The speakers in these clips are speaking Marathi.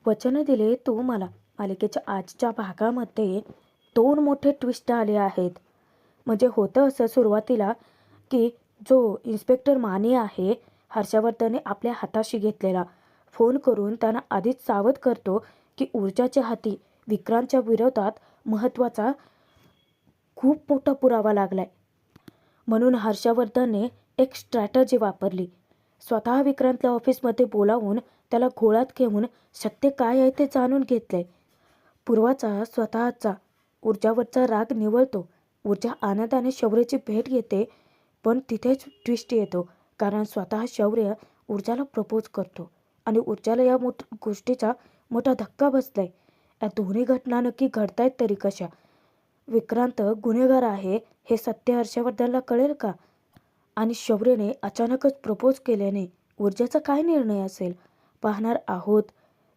वचन दिले तू मला मालिकेच्या आजच्या भागामध्ये दोन मोठे ट्विस्ट आले आहेत. म्हणजे होतं असं सुरुवातीला की जो इन्स्पेक्टर माने आहे हर्षवर्धनने आपल्या हाताशी घेतलेला फोन करून त्यांना आधीच सावध करतो की ऊर्जाच्या हाती विक्रांतच्या विरोधात महत्त्वाचा खूप मोठा पुरावा लागलाय. म्हणून हर्षवर्धनने एक स्ट्रॅटजी वापरली. स्वतः विक्रांतला ऑफिसमध्ये बोलावून त्याला घोळात घेऊन सत्य काय आहे ते जाणून घेतले. पूर्वाचा स्वतःचा ऊर्जावरचा राग निवळतो. ऊर्जा आनंदाने शौर्याची भेट घेते. पण तिथेच ट्विस्ट येतो, कारण स्वतः शौर्य ऊर्जाला प्रपोज करतो आणि ऊर्जाला या गोष्टीचा मोठा धक्का बसलाय. या दोन्ही घटना नक्की घडतायत तरी कशा? विक्रांत गुन्हेगार आहे हे सत्य हर्षवर्धनला कळेल का? आणि शौर्यने अचानकच प्रपोज केल्याने ऊर्जाचा काय निर्णय असेल पाहणार आहोत.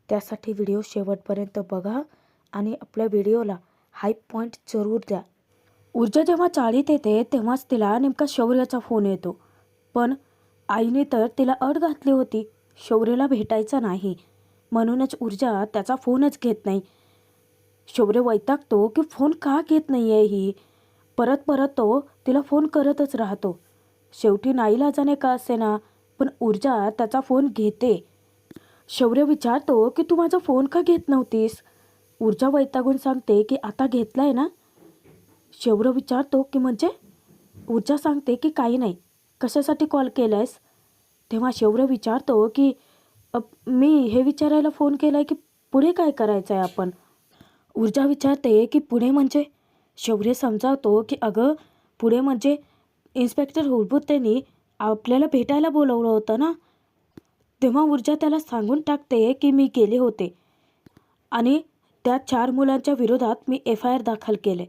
त्यासाठी व्हिडिओ शेवटपर्यंत बघा आणि आपल्या व्हिडिओला हाईप पॉईंट जरूर द्या. ऊर्जा जेव्हा चाळीत येते तेव्हाच तिला नेमका शौर्याचा फोन येतो. पण आईने तर तिला अट घातली होती शौर्याला भेटायचा नाही, म्हणूनच ऊर्जा त्याचा फोनच घेत नाही. शौर्य वैतागतो की फोन का घेत नाही आहे ही. परत परत तो तिला फोन करतच राहतो. शेवटी नाईलाजाने का असेना पण ऊर्जा त्याचा फोन घेते. शौर्य विचारतो की तू माझा फोन का घेत नव्हतीस? ऊर्जा वैतागून सांगते की आता घेतलाय ना. शौर्य विचारतो की म्हणजे? ऊर्जा सांगते की काही नाही, कशासाठी कॉल केलायस? तेव्हा शौर्य विचारतो की मी हे विचारायला फोन केलाय की पुढे काय करायचं आहे आपण. ऊर्जा विचारते की पुढे म्हणजे? शौर्य समजावतो की अगं पुढे म्हणजे इन्स्पेक्टर हुलबुद्धेंनी आपल्याला भेटायला बोलवलं होतं ना. तेव्हा ऊर्जा त्याला सांगून टाकते की मी गेले होते आणि त्या 4 मुलांच्या विरोधात मी FIR दाखल केले.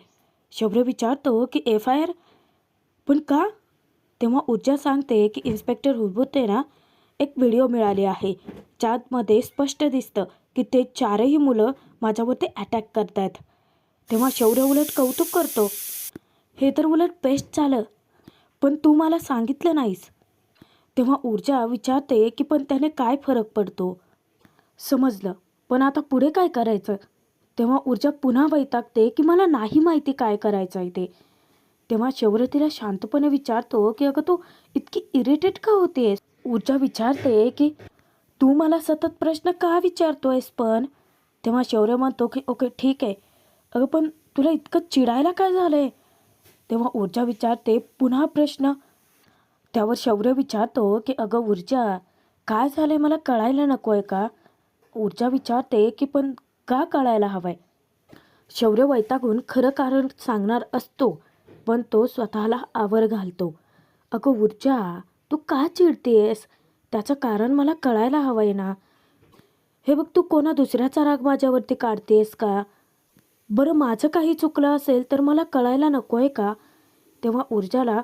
शौर्य विचारतो की FIR पण का? तेव्हा ऊर्जा सांगते की इन्स्पेक्टर हुलबुद्धेंना एक व्हिडिओ मिळाली आहे ज्यामध्ये स्पष्ट दिसतं की ते 4ही मुलं माझ्यावरती अटॅक करतायत. तेव्हा शौर्य उलट कौतुक करतो, हे तर उलट बेस्ट झालं, पण तू मला सांगितलं नाहीस. तेव्हा ऊर्जा विचारते की पण त्याने काय फरक पडतो? समजलं, पण आता पुढे काय करायचं? तेव्हा ऊर्जा पुन्हा वैतागते की मला नाही माहिती काय करायचं आहे ते. तेव्हा शौर्य तिला शांतपणे विचारतो की अगं तू इतकी इरिटेट का होतेस? ऊर्जा विचारते की तू मला सतत प्रश्न का विचारतोयस पण? तेव्हा शौर्य म्हणतो की ओके ठीक आहे, अगं पण तुला इतकं चिडायला काय झालंय? तेव्हा ऊर्जा विचारते पुन्हा प्रश्न. त्यावर शौर्य विचारतो की अगं ऊर्जा काय झालंय मला कळायला नको आहे का? ऊर्जा विचारते की पण का कळायला हवंय? शौर्य वैतागून खरं कारण सांगणार असतो, पण तो स्वतःला आवर घालतो. अगं ऊर्जा तू का चिडतेस? त्याचं कारण मला कळायला हवंय ना. हे बघ तू कोणा दुसऱ्याचा राग माझ्यावरती काढतेस का? बरं माझं काही चुकलं असेल तर मला कळायला नको आहे का? तेव्हा ऊर्जाला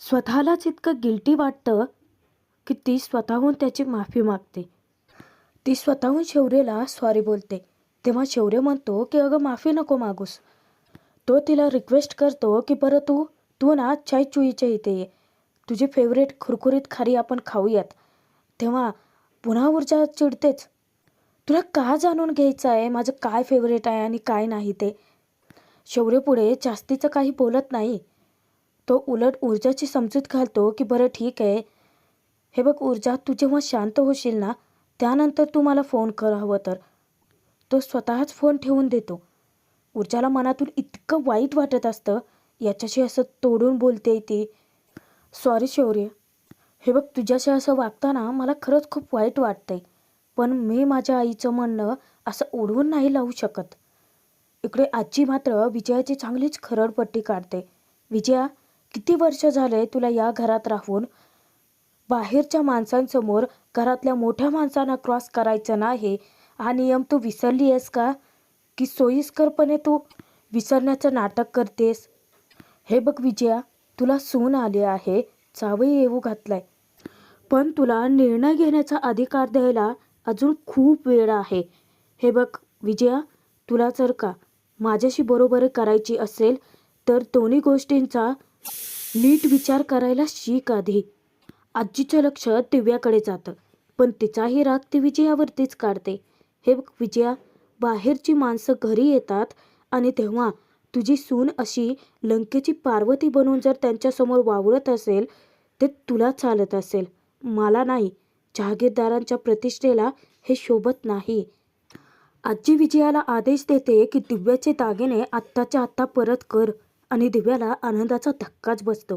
स्वतःलाच इतकं गिल्टी वाटतं की ती स्वतःहून त्याची माफी मागते. ती स्वतःहून शौर्यला सॉरी बोलते. तेव्हा शौर्य म्हणतो की अगं माफी नको मागूस. तो तिला रिक्वेस्ट करतो की बरं तू तू ना चाय चुईच्या इथे ये, तुझी फेवरेट खुरखुरीत खारी आपण खाऊयात. तेव्हा पुन्हा ऊर्जा चिडतेच. तुला का जाणून घ्यायचं आहे माझं काय फेवरेट आहे आणि काय नाही ते? शौर्य पुढे जास्तीचं काही बोलत नाही. तो उलट ऊर्जाची समजूत घालतो की बरं ठीक आहे, हे बघ ऊर्जा तू जेव्हा शांत होशील ना त्यानंतर तू मला फोन कर हवं तर. तो स्वतःच फोन ठेवून देतो. ऊर्जाला मनातून इतकं वाईट वाटत असतं, याच्याशी असं तोडून बोलते ती. सॉरी शौर्य, हे बघ तुझ्याशी असं वागताना मला खरंच खूप वाईट वाटतंय, पण मी माझ्या आईचं म्हणणं असं ओढवून नाही लावू शकत. इकडे आजी मात्र विजयाची चांगलीच खरडपट्टी काढते. विजया किती वर्ष झाले तुला या घरात राहून? बाहेरच्या माणसांसमोर घरातल्या मोठ्या माणसांना क्रॉस करायचं नाही हा नियम तू विसरली आहेस का? की सोयीस्करपणे तू विसरण्याचं नाटक करतेस? हे बघ विजया, तुला सून आली आहे, जावई येऊ घातलाय, पण तुला निर्णय घेण्याचा अधिकार द्यायला अजून खूप वेळ आहे. हे बघ विजया, तुला जर का माझ्याशी बरोबरी करायची असेल तर दोन्ही गोष्टींचा नीट विचार करायला शिक आधी. आजीचं लक्ष दिव्याकडे जातं, पण तिचाही राग ती विजयावरतीच काढते. हे बघ विजया, बाहेरची माणसं घरी येतात आणि तेव्हा तुझी सून अशी लंकेची पार्वती बनून जर त्यांच्यासमोर वावरत असेल ते तुला चालत असेल, मला नाही. जहागीरदारांच्या प्रतिष्ठेला हे शोभत नाही. आजी विजयाला आदेश देते की दिव्याचे दागिने आत्ताच्या आत्ता परत कर आणि दिव्याला आनंदाचा धक्काच बसतो.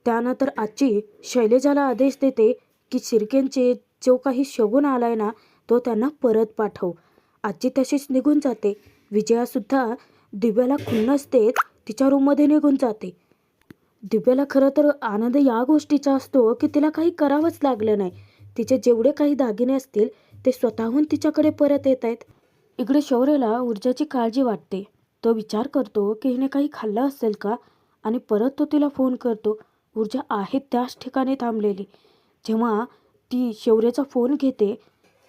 त्यानंतर आजी शैलेजाला आदेश देते की शिर्केंचे जो काही शगुन आलाय ना तो त्यांना परत पाठव. आजी तशीच निघून जाते. विजयासुद्धा दिव्याला खुन्नस देत तिच्या रूममध्ये निघून जाते. दिव्याला खरं तर आनंद या गोष्टीचा असतो की तिला काही करावंच लागलं नाही. तिचे जेवढे काही दागिने असतील ते स्वतःहून तिच्याकडे परत येत आहेत. इकडे शौर्यला ऊर्जाची काळजी वाटते. तो विचार करतो की हिने काही खाल्लं असेल का आणि परत तो तिला फोन करतो. ऊर्जा आहे त्याच ठिकाणी थांबलेली. जेव्हा ती शौर्याचा फोन घेते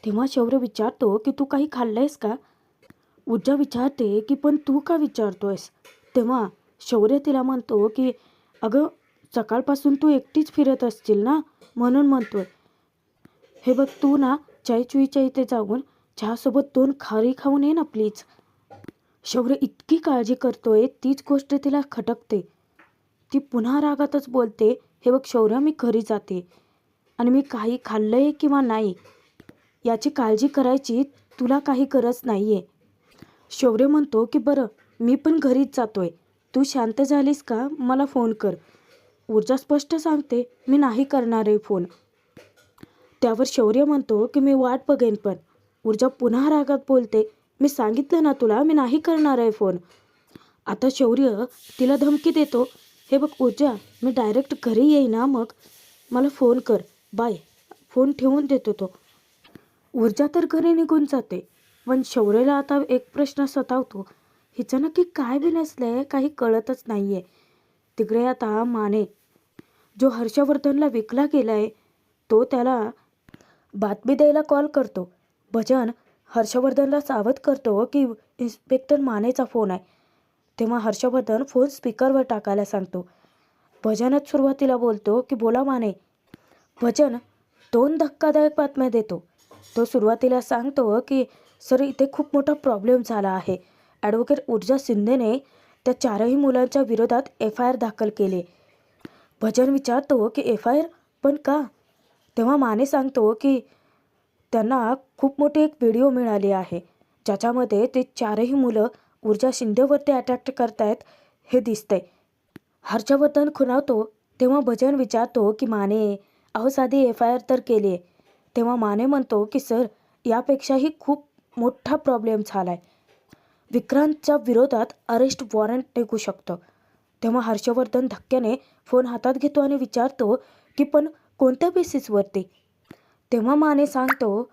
तेव्हा शौर्य विचारतो की तू काही खाल्लंयस का? ऊर्जा विचारते की पण तू का विचारतोयस? तेव्हा शौर्य तिला म्हणतो की अगं सकाळपासून तू एकटीच फिरत असशील ना म्हणून म्हणतोय. हे बघ तू ना चायचुईच्या इथे जाऊन चहासोबत 2 खारी खाऊन ये ना प्लीज. शौर्य इतकी काळजी करतोय तीच गोष्ट तिला खटकते. ती पुन्हा रागातच बोलते, हे बघ शौर्य, मी घरी जाते आणि मी काही खाल्लंय किंवा नाही याची काळजी करायची तुला काही गरज नाही आहे. शौर्य म्हणतो की बरं मी पण घरीच जातोय, तू शांत झालीस का मला फोन कर. ऊर्जा स्पष्ट सांगते मी नाही करणार आहे फोन. त्यावर शौर्य म्हणतो की मी वाट बघेन पण. ऊर्जा पुन्हा रागात बोलते, मी सांगितलं ना तुला मी नाही करणार आहे फोन. आता शौर्य तिला धमकी देतो, हे बघ ऊर्जा, मी डायरेक्ट घरी येईना मग मला फोन कर, बाय. फोन ठेवून देतो तो. ऊर्जा तर घरी निघून जाते. पण शौर्यला आता एक प्रश्न सतावतो, हिचं नक्की काय बिनसलंय काही कळतच नाहीये. तिकडे आता माने जो हर्षवर्धनला विकला गेलाय तो त्याला बातमी द्यायला कॉल करतो. भजन हर्षवर्धनला सावध करतो की इन्स्पेक्टर मानेचा फोन आहे. तेव्हा हर्षवर्धन फोन स्पीकरवर टाकायला सांगतो. भजनच सुरुवातीला बोलतो की बोला माने. भजन 2 धक्कादायक बातम्या देतो. तो सुरुवातीला सांगतो की सर इथे खूप मोठा प्रॉब्लेम झाला आहे. ॲडव्होकेट ऊर्जा शिंदेने त्या 4ही मुलांच्या विरोधात FIR दाखल केले. भजन विचारतो की FIR पण का? तेव्हा माने सांगतो की त्यांना खूप मोठी एक व्हिडिओ मिळाली आहे ज्याच्यामध्ये ते 4ही मुलं ऊर्जा शिंदेवरती अटॅक करतायत हे दिसतंय. हर्षवर्धन खुणावतो. तेव्हा भजन विचारतो की माने अहो साधी FIR तर केली आहे. तेव्हा माने म्हणतो की सर यापेक्षाही खूप मोठा प्रॉब्लेम झाला आहे. विक्रांतच्या विरोधात अरेस्ट वॉरंट निघू शकतं. तेव्हा हर्षवर्धन धक्क्याने फोन हातात घेतो आणि विचारतो की पण कोणत्या बेसिसवरती? तेव्हा माने सांगतो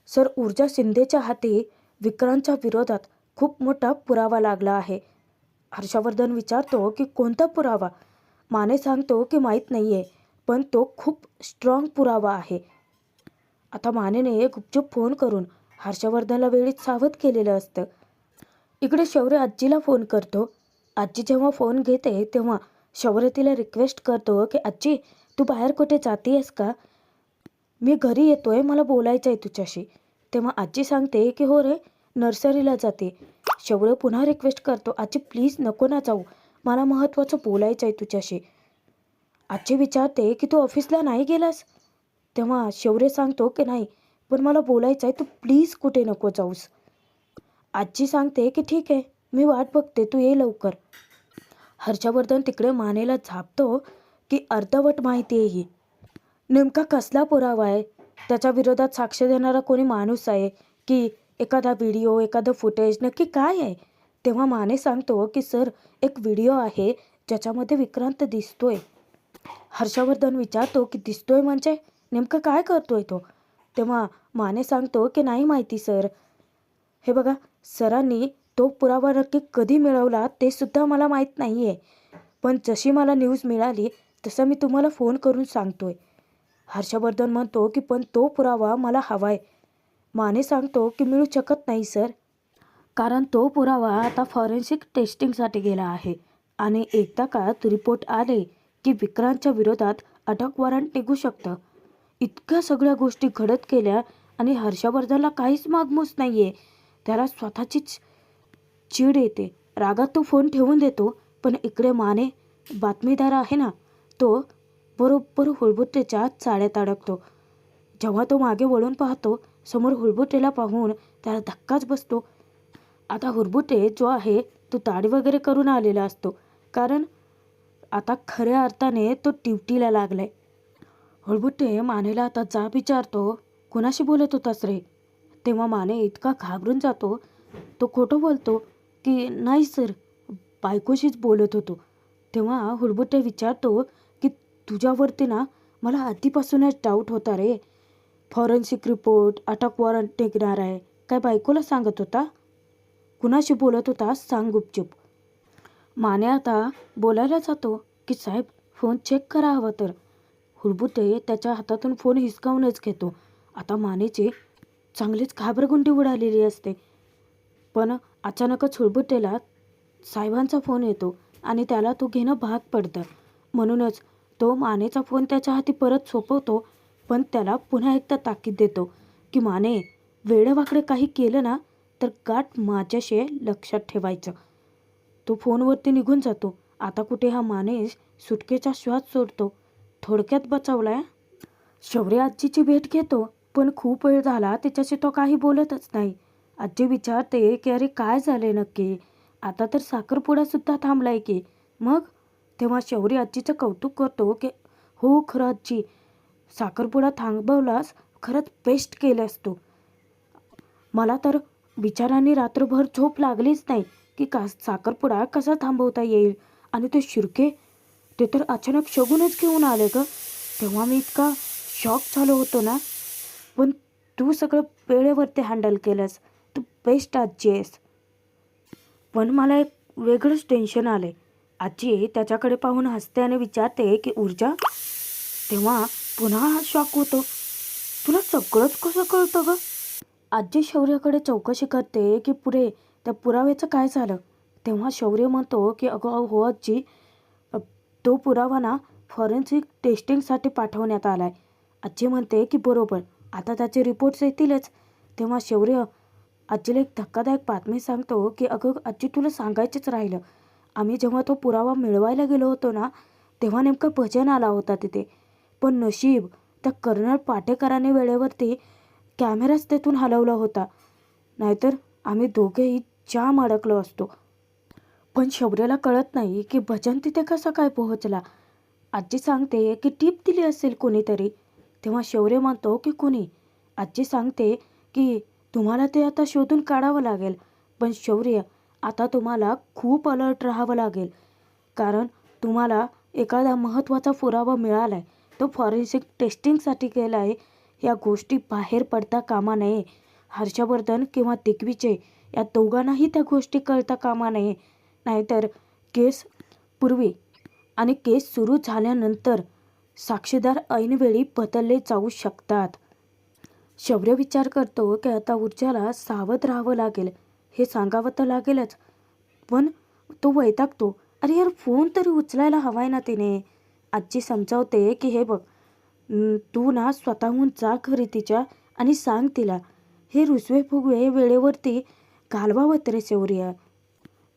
सर ऊर्जा शिंदेच्या हाती विक्रांतच्या विरोधात खूप मोठा पुरावा लागला आहे. हर्षवर्धन विचारतो की कोणता पुरावा? माने सांगतो की माहीत नाही आहे पण तो खूप स्ट्रॉंग पुरावा आहे. आता मानेने गुपचूप फोन करून हर्षवर्धनला वेळीच सावध केलेलं असतं. इकडे शौर्य आजीला फोन करतो. आजी जेव्हा फोन घेते तेव्हा शौर्य तिला रिक्वेस्ट करतो की आजी तू बाहेर कुठे जातीयस का? मी घरी येतोय, मला बोलायचं आहे तुझ्याशी. तेव्हा आजी सांगते की हो रे नर्सरीला जाते. शौर्य पुन्हा रिक्वेस्ट करतो, आजी प्लीज नको ना जाऊ, मला महत्त्वाचं बोलायचं आहे तुझ्याशी. आजी विचारते की तू ऑफिसला नाही गेलास? तेव्हा शौर्य सांगतो की नाही पण मला बोलायचं आहे, तू प्लीज कुठे नको जाऊस. आजी सांगते की ठीक आहे मी वाट बघते, तू ये लवकर. हर्षवर्धन तिकडे मानेला झापतो की अर्धवट माहिती आहे ही. नेमका कसला पुरावा आहे? त्याच्या विरोधात साक्ष देणारा कोणी माणूस आहे की एखादा व्हिडिओ, एखादं फुटेज, नक्की काय आहे? तेव्हा माने सांगतो की सर एक व्हिडिओ आहे ज्याच्यामध्ये विक्रांत दिसतोय. हर्षवर्धन विचारतो की दिसतोय म्हणजे नेमकं काय करतोय तो? तेव्हा माने सांगतो की नाही माहिती सर. हे बघा सरांनी तो पुरावा नक्की कधी मिळवला ते सुद्धा मला माहीत नाही आहे. पण जशी मला न्यूज मिळाली तसं मी तुम्हाला फोन करून सांगतोय. हर्षवर्धन म्हणतो की पण तो पुरावा मला हवा आहे. माने सांगतो की मिळू शकत नाही सर. कारण तो पुरावा आता फॉरेन्सिक टेस्टिंगसाठी गेला आहे आणि एकदा का रिपोर्ट आले की विक्रांतच्या विरोधात अटक वॉरंट निघू शकतं. इतक्या सगळ्या गोष्टी घडत गेल्या आणि हर्षवर्धनला काहीच मागमूस नाही आहे. त्याला स्वतःचीच चीड येते. रागात तो फोन ठेवून देतो. पण इकडे माने बातमीदार आहे ना, तो बरोबर हुलबुट्टेच्या चाळ्यात अडकतो. जेव्हा तो मागे वळून पाहतो, समोर हुलबुट्टेला पाहून त्याला धक्काच बसतो. आता हुलबुट्टे जो आहे तो दाढी वगैरे करून आलेला असतो, कारण आता खऱ्या अर्थाने तो ड्युटीला लागलाय. हुलबुट्टे मानेला आता जाब विचारतो, कुणाशी बोलत होतास रे? तेव्हा माने इतका घाबरून जातो. तो खोटं बोलतो की नाही सर, बायकोशीच बोलत होतो. तेव्हा हुलबुट्टे विचारतो की तुझ्यावरती ना मला आधीपासूनच डाऊट होता रे. फॉरेन्सिक रिपोर्ट, अटक वॉरंट निघणार आहे. काय बायकोला सांगत होता? कुणाशी बोलत होता सांग गुपचूप. माने आता बोलायला जातो की साहेब फोन चेक करा हवं तर. हुलबुट्टे त्याच्या हातातून फोन हिसकावूनच घेतो. आता मानेची चांगलीच घाबरगुंडी उडालेली असते. पण अचानकच हुलबुट्टेला साहेबांचा फोन येतो आणि त्याला तो घेणं भाग पडतं. म्हणूनच तो मानेचा फोन त्याच्या हाती परत सोपवतो, पण त्याला पुन्हा एकदा ताकीद देतो की माने, वेडेवाकडे काही केलं ना तर गाठ माझ्याशी लक्षात ठेवायचं. तो फोनवरती निघून जातो. आता कुठे हा मानेश सुटकेचा श्वास सोडतो. थोडक्यात बचावलाय. शौर्य आजीची भेट घेतो, पण खूप वेळ झाला तिच्याशी तो काही बोलतच नाही. आजी विचारते की अरे काय झाले नक्की? आता तर साखरपुडासुद्धा थांबलाय की. मग तेव्हा शौर्य आजीचं कौतुक करतो की हो खरं आजी, साखरपुडा थांबवलास, खरंच बेस्ट केलंस तू. मला तर विचारांनी रात्रभर झोप लागलीच नाही की साखरपुडा कसा थांबवता येईल. आणि ते शिर्के, ते तर अचानक शगुनच घेऊन आले ग. तेव्हा मी इतका शॉक झालो होतो ना. पण तू सगळं वेळेवरती हँडल केलंस. तू बेस्ट आजी आहेस. पण मला एक वेगळंच टेन्शन आले. आजी त्याच्याकडे पाहून हसते आणि विचारते की ऊर्जा? तेव्हा पुन्हा हा शॉक होतो. तुला सगळंच कसं कळतं ग? आजी शौर्याकडे चौकशी करते की पुरे त्या पुराव्याचं काय झालं. तेव्हा शौर्य म्हणतो की अगं हो आजी, तो पुरावा ना फॉरेन्सिक टेस्टिंगसाठी पाठवण्यात आला आहे. आजी म्हणते की बरोबर, आता त्याचे रिपोर्ट्स येतीलच. तेव्हा शौर्य आजीला एक धक्कादायक बातमी सांगतो की अगं आजी, तुला सांगायचंच राहिलं. आम्ही जेव्हा तो पुरावा मिळवायला गेलो होतो ना, तेव्हा नेमकं भजन आला होता तिथे. पण नशीब त्या कर्नल पाटेकरांनी वेळेवरती कॅमेराच तेथून हलवला होता, नाहीतर आम्ही दोघेही जाम अडकलो असतो. पण शौर्याला कळत नाही की भजन तिथे कसा काय पोहोचला. आजी सांगते की टीप दिली असेल कोणीतरी. तेव्हा शौर्य म्हणतो की कोणी? आजी सांगते की तुम्हाला ते आता शोधून काढावं लागेल. पण शौर्य, आता तुम्हाला खूप अलर्ट राहावं लागेल, कारण तुम्हाला एखादा महत्त्वाचा पुरावा मिळाला आहे. तो फॉरेन्सिक टेस्टिंगसाठी गेला आहे. या गोष्टी बाहेर पडता कामा नये. हर्षवर्धन किंवा दिग्विजय या दोघांनाही त्या गोष्टी कळता कामा नये. नाहीतर केस पूर्वी आणि केस सुरू झाल्यानंतर साक्षीदार ऐनवेळी बदलले जाऊ शकतात. शौर्य विचार करतो की आता ऊर्जाला सावध राहावं लागेल. हे सांगावं तर लागेलच, पण तो वैतागतो. अरे यार, फोन तरी उचलायला हवाय ना तिने. आजी समजावते की हे बघ, तू ना स्वतःहून जा घरी तिच्या आणि सांग तिला. हे रुसवे फुगवे वेळेवरती घालवावं रे शौर्य.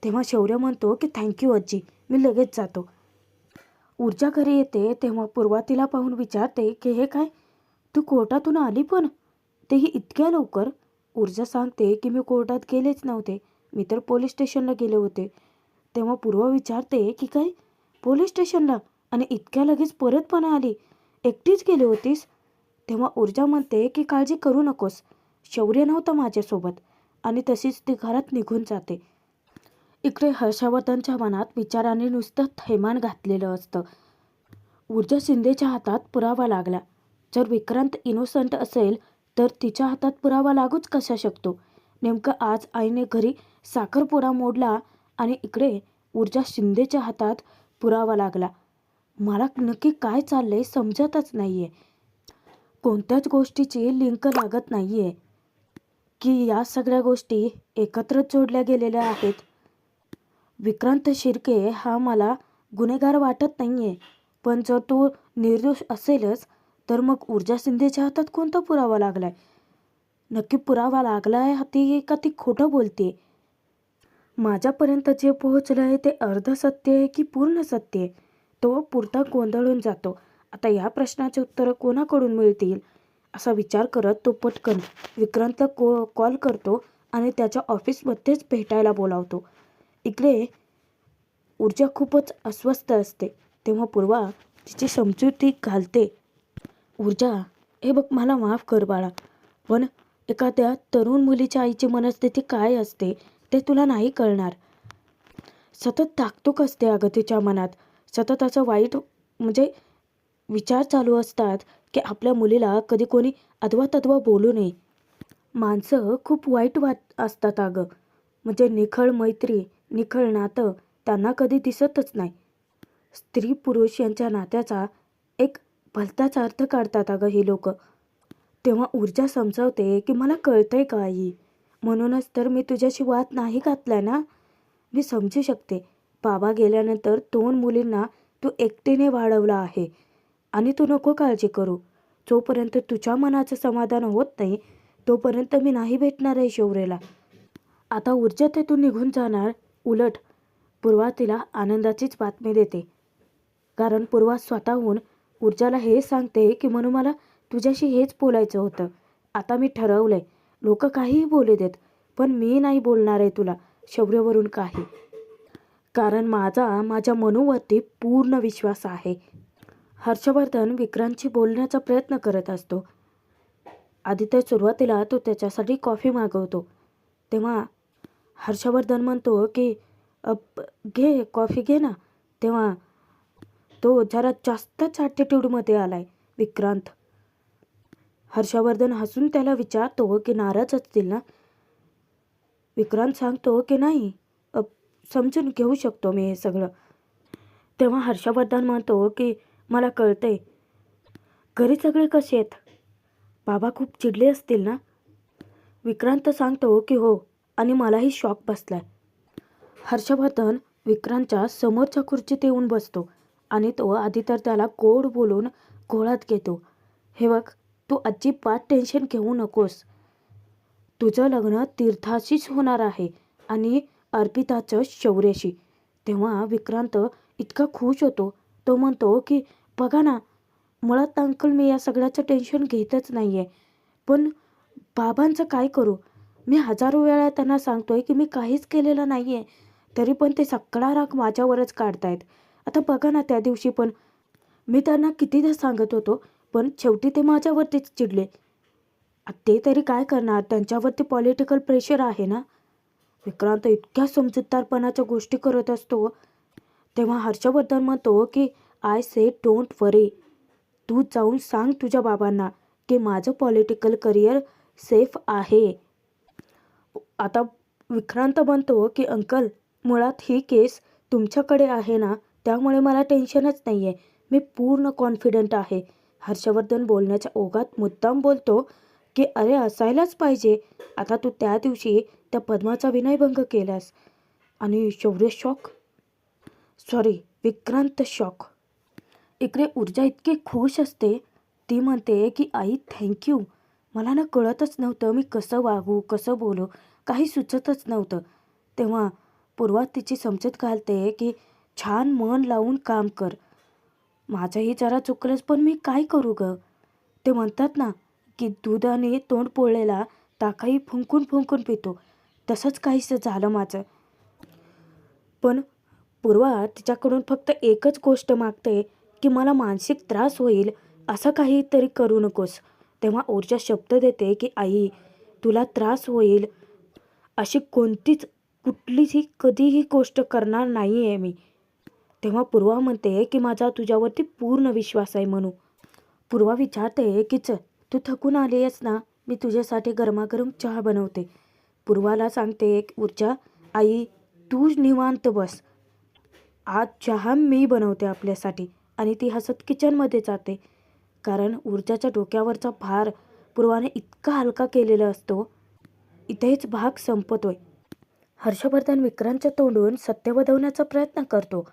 तेव्हा शौर्य म्हणतो की थँक्यू आजी, मी लगेच जातो. ऊर्जा घरी येते तेव्हा पूर्वा तिला पाहून विचारते की हे काय, तू कोर्टातून आली पण, तेही इतक्या लवकर? ऊर्जा सांगते की मी कोर्टात गेलेच नव्हते, मी तर पोलीस स्टेशनला गेले होते. तेव्हा पूर्वा विचारते की काय, पोलीस स्टेशनला? आणि इतक्या लगेच परत पण आली? एकटीच गेली होतीस? तेव्हा ऊर्जा म्हणते की काळजी करू नकोस, शौर्य नव्हता माझ्यासोबत. आणि तशीच ती घरात निघून जाते. इकडे हर्षवर्धनच्या मनात विचारांनी नुसतं थैमान घातलेलं असतं. ऊर्जा शिंदेच्या हातात पुरावा लागला. जर विक्रांत इनोसंट असेल तर तिच्या हातात पुरावा लागूच कसा शकतो? नेमकं आज आईने घरी साखरपुडा मोडला आणि इकडे ऊर्जा शिंदेच्या हातात पुरावा लागला. मला नक्की काय चाललंय समजतच नाहीये. कोणत्याच गोष्टीची लिंक लागत नाहीये की या सगळ्या गोष्टी एकत्रच जोडल्या गेलेल्या आहेत. विक्रांत शिर्के हा मला गुन्हेगार वाटत नाहीये, पण जर तो निर्दोष असेलच तर मग ऊर्जा शिंदेच्या हातात कोणता पुरावा लागलाय? नक्की पुरावा लागलाय हाती का ती खोटं बोलते? माझ्यापर्यंत जे पोहोचलं आहे ते अर्ध सत्य आहे की पूर्ण सत्य आहे? तो पुरता गोंधळून जातो. आता या प्रश्नाचे उत्तरं कोणाकडून मिळतील असा विचार करत तो पटकन विक्रांतला कॉल करतो आणि त्याच्या ऑफिसमध्येच भेटायला बोलावतो. इकडे ऊर्जा खूपच अस्वस्थ असते. तेव्हा पूर्वा तिची समजुती घालते. ऊर्जा, हे बघ, मला माफ कर बाळा, पण एखाद्या तरुण मुलीच्या आईची मनस्थिती काय असते ते तुला नाही कळणार. सतत धाकधूक असते अगं तिच्या मनात. सतत असं वाईट म्हणजे विचार चालू असतात की आपल्या मुलीला कधी कोणी अथवा बोलू नये. माणसं खूप वाईट असतात अगं. म्हणजे निखळ मैत्री, निखळ नातं त्यांना कधी दिसतच नाही. स्त्री पुरुष यांच्या नात्याचा एक भलताच अर्थ काढतात अगं ही लोक. तेव्हा ऊर्जा समजावते की मला कळतंय का आई, म्हणूनच तर मी तुझ्याशी वाद नाही घातलाय ना. मी समजू शकते, बाबा गेल्यानंतर 2 मुलींना तू एकटीने वाढवलं आहे आणि तू नको काळजी करू. जोपर्यंत तुझ्या मनाचं समाधान होत नाही तोपर्यंत मी नाही भेटणार आहे शौर्यला. आता ऊर्जा तेथून निघून जाणार. उलट पूर्वा तिला आनंदाचीच बातमी देते. कारण पूर्वा स्वतःहून ऊर्जाला हे सांगते की म्हणून मला तुझ्याशी हेच बोलायचं होतं. आता मी ठरवलंय, लोक काहीही बोलू देत, पण मी नाही बोलणार आहे तुला शौर्यवरून काही. कारण माझ्या मनूवरती पूर्ण विश्वास आहे. हर्षवर्धन विक्रांतशी बोलण्याचा प्रयत्न करत असतो. आधी तर सुरुवातीला तो त्याच्यासाठी कॉफी मागवतो. तेव्हा हर्षवर्धन म्हणतो की घे कॉफी घे ना. तेव्हा तो जरा जास्तच ॲटिट्यूडमध्ये आलाय विक्रांत. हर्षवर्धन हसून त्याला विचारतो की नाराज असतील ना. विक्रांत सांगतो की नाही, समजून घेऊ शकतो मी हे सगळं. तेव्हा हर्षवर्धन म्हणतो की मला कळतंय. घरी सगळे कसे आहेत? बाबा खूप चिडले असतील ना. विक्रांत सांगतो की हो, आणि मलाही शॉक बसलाय. हर्षवर्धन विक्रांतच्या समोरच्या खुर्चीत येऊन बसतो आणि तो आधी तर त्याला गोड बोलून गोळात घेतो. हे बघ, तू अजिबात टेन्शन घेऊ नकोस. तुझं लग्न तीर्थाशीच होणार आहे आणि अर्पिताचं शौर्याशी. तेव्हा विक्रांत इतका खुश होतो. तो म्हणतो की बघा ना, मुळात अंकल मी या सगळ्याचं टेन्शन घेतच नाही आहे. पण बाबांचं काय करू? मी हजारो वेळा त्यांना सांगतोय की मी काहीच केलेलं नाही आहे, तरी पण ते सगळा राग माझ्यावरच काढतायत. आता बघा ना, त्या दिवशी पण मी त्यांना कितीदा सांगत होतो, पण शेवटी ते माझ्यावरतीच चिडले. ते तरी काय करणार, त्यांच्यावरती पॉलिटिकल प्रेशर आहे ना. विक्रांत इतक्या समजूतदारपणाच्या गोष्टी करत असतो. तेव्हा हर्षवर्धन म्हणतो की आय से डोंट वरी. तू जाऊन सांग तुझ्या बाबांना की माझं पॉलिटिकल करिअर सेफ आहे. आता विक्रांत म्हणतो की अंकल, मुळात ही केस तुमच्याकडे आहे ना, त्यामुळे मला टेन्शनच नाही आहे. मी पूर्ण कॉन्फिडंट आहे. हर्षवर्धन बोलण्याच्या ओघात मुद्दाम बोलतो की अरे असायलाच पाहिजे. आता तू त्या दिवशी त्या पद्माचा विनयभंग केलास आणि शौर्य शॉक, सॉरी विक्रांत शॉक. इकडे ऊर्जा इतकी खुश असते. ती म्हणते की आई थँक्यू. मला ना कळतच नव्हतं मी कसं वागू, कसं बोलू, काही सुचतच नव्हतं. तेव्हा पूर्वा तिची समजूत घालते की छान मन लावून काम कर. माझंही जरा चुकलंच, पण मी काय करू गं. ते म्हणतात ना की दुधाने तोंड पोळलेला ताकाही फुंकून फुंकून पितो, तसंच काहीसं झालं माझं. पण पूर्वा तिच्याकडून फक्त एकच गोष्ट मागते की मला मानसिक त्रास होईल असं काहीतरी करू नकोस. तेव्हा ऊर्जा शब्द देते की आई, तुला त्रास होईल अशी कोणतीच कुठलीही कधीही गोष्ट करणार नाही आहे मी. तेव्हा पूर्वा म्हणते की माझा तुझ्यावरती पूर्ण विश्वास आहे म्हणू. पूर्वा विचारते की चल, तू थकून आली आहेस ना, मी तुझ्यासाठी गरमागरम चहा बनवते. पूर्वाला सांगते ऊर्जा, आई तू निवांत बस, आज चहा मी बनवते आपल्यासाठी. आणि ती हसत किचनमध्ये जाते. कारण ऊर्जाच्या डोक्यावरचा भार पूर्वाने इतका हलका केलेला असतो. इथेच भाग संपतोय. हर्षवर्धन विक्रांतच्या तोंडून सत्य वदवण्याचा प्रयत्न करतो.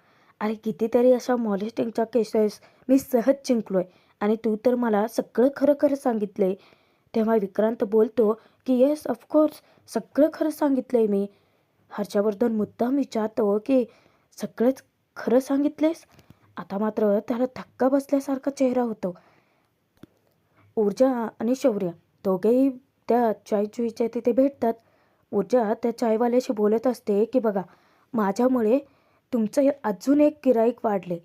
अरे कितीतरी अशा मॉलेस्टिंगच्या केसेस मी सहज जिंकलोय आणि तू तर मला सगळं खरं खरं सांगितलंय. तेव्हा विक्रांत बोलतो की येस ऑफकोर्स, सगळं खरं सांगितलंय मी. हर्षवर्धन मुद्दाम विचारतो की सगळंच खरं सांगितलेस? आता मात्र त्याला धक्का बसल्यासारखा चेहरा होतो. ऊर्जा आणि शौर्य दोघेही त्या चायचुईच्या तिथे भेटतात. ऊर्जा त्या चायवाल्याशी बोलत असते की बघा, माझ्यामुळे तुमचं अजून एक गिराईक वाढले,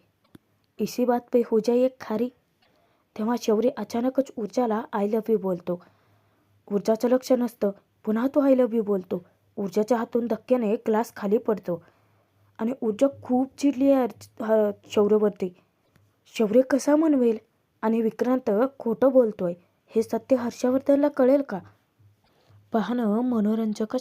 इसी बात पे हो जाए एक खारी. तेव्हा शौर्य अचानकच ऊर्जाला आय लव्ह यू बोलतो. ऊर्जाचं लक्ष नसतं, पुन्हा तो आय लव्ह यू बोलतो. ऊर्जाच्या हातून धक्क्याने ग्लास खाली पडतो आणि ऊर्जा खूप चिडली आहे शौर्यवरती. शौर्य कसा म्हणवेल आणि विक्रांत खोटं बोलतोय हे सत्य हर्षवर्धनला कळेल का? पाहणं मनोरंजकच